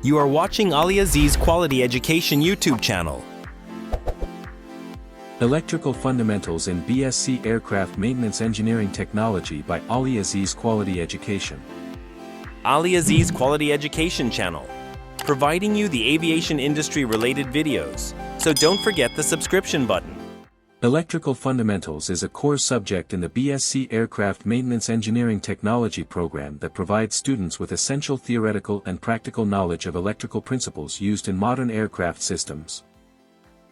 You are watching AliAziz Quality Education YouTube channel. Electrical Fundamentals in BSc Aircraft Maintenance Engineering Technology by AliAziz Quality Education. AliAziz Quality Education channel, providing you the aviation industry related videos, so don't forget the subscription button. Electrical Fundamentals is a core subject in the BSc Aircraft Maintenance Engineering Technology program that provides students with essential theoretical and practical knowledge of electrical principles used in modern aircraft systems.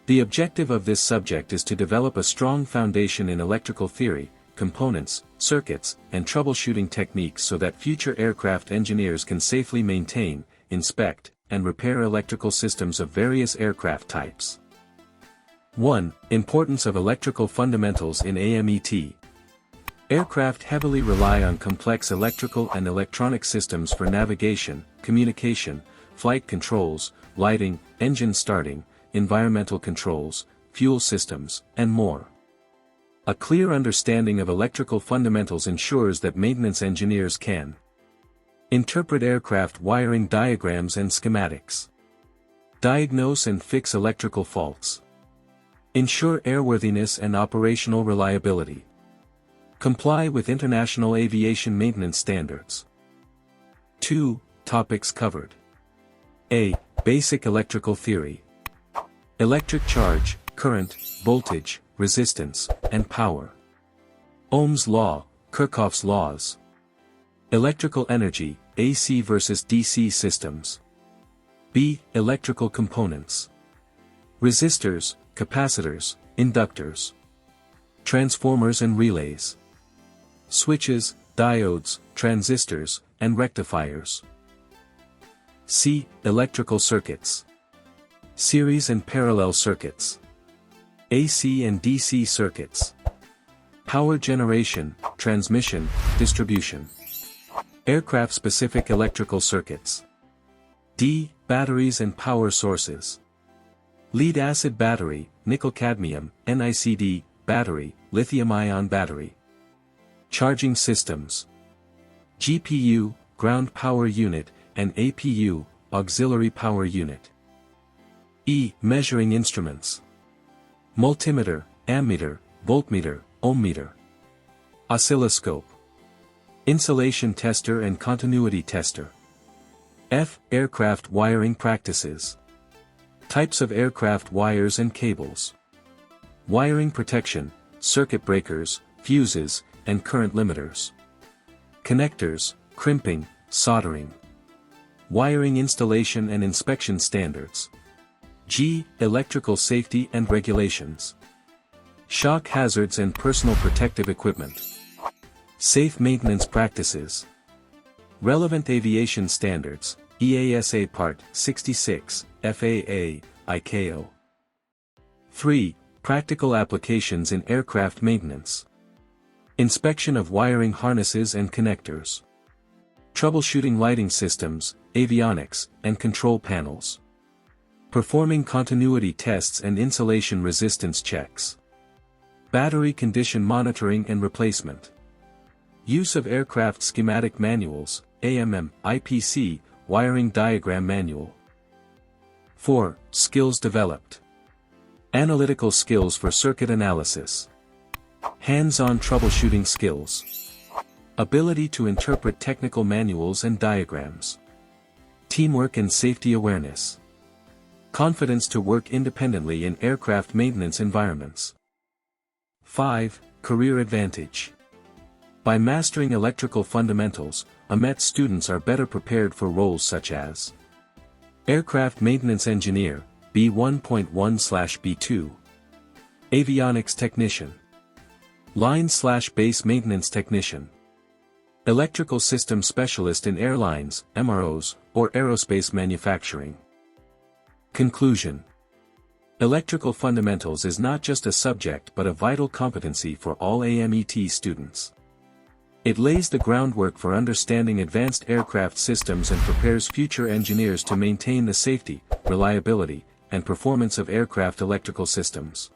The objective of this subject is to develop a strong foundation in electrical theory, components, circuits, and troubleshooting techniques so that future aircraft engineers can safely maintain, inspect, and repair electrical systems of various aircraft types. 1. Importance of electrical fundamentals in AMET. Aircraft heavily rely on complex electrical and electronic systems for navigation, communication, flight controls, lighting, engine starting, environmental controls, fuel systems, and more. A clear understanding of electrical fundamentals ensures that maintenance engineers can interpret aircraft wiring diagrams and schematics, diagnose and fix electrical faults, ensure airworthiness and operational reliability, comply with international aviation maintenance standards. 2. Topics covered. A. Basic electrical theory. Electric charge, current, voltage, resistance, and power. Ohm's law, Kirchhoff's laws. Electrical energy, AC versus DC systems. B. Electrical components. Resistors, capacitors, inductors, transformers and relays, switches, diodes, transistors, and rectifiers. C. Electrical circuits. Series and parallel circuits. AC and DC circuits. Power generation, transmission, distribution. Aircraft-specific electrical circuits. D. Batteries and power sources. Lead-acid battery, nickel-cadmium, NiCd, battery, lithium-ion battery. Charging systems. GPU, ground power unit, and APU, auxiliary power unit. E. Measuring instruments. Multimeter, ammeter, voltmeter, ohmmeter. Oscilloscope. Insulation tester and continuity tester. F. Aircraft wiring practices. Types of aircraft wires and cables. Wiring protection, circuit breakers, fuses, and current limiters. Connectors, crimping, soldering. Wiring installation and inspection standards. G. Electrical safety and regulations. Shock hazards and personal protective equipment. Safe maintenance practices. Relevant aviation standards, EASA Part 66, FAA, ICAO. 3. Practical applications in aircraft maintenance. Inspection of wiring harnesses and connectors. Troubleshooting lighting systems, avionics, and control panels. Performing continuity tests and insulation resistance checks. Battery condition monitoring and replacement. Use of aircraft schematic manuals, AMM, IPC, wiring diagram manual. 4. Skills developed. Analytical skills for circuit analysis. Hands-on troubleshooting skills. Ability to interpret technical manuals and diagrams. Teamwork and safety awareness. Confidence to work independently in aircraft maintenance environments. 5. Career advantage. By mastering electrical fundamentals, AMET students are better prepared for roles such as Aircraft Maintenance Engineer, B1.1/B2. Avionics Technician. Line/Base Maintenance Technician. Electrical System Specialist in Airlines, MROs, or Aerospace Manufacturing. Conclusion. Electrical fundamentals is not just a subject but a vital competency for all AMET students. It lays the groundwork for understanding advanced aircraft systems and prepares future engineers to maintain the safety, reliability, and performance of aircraft electrical systems.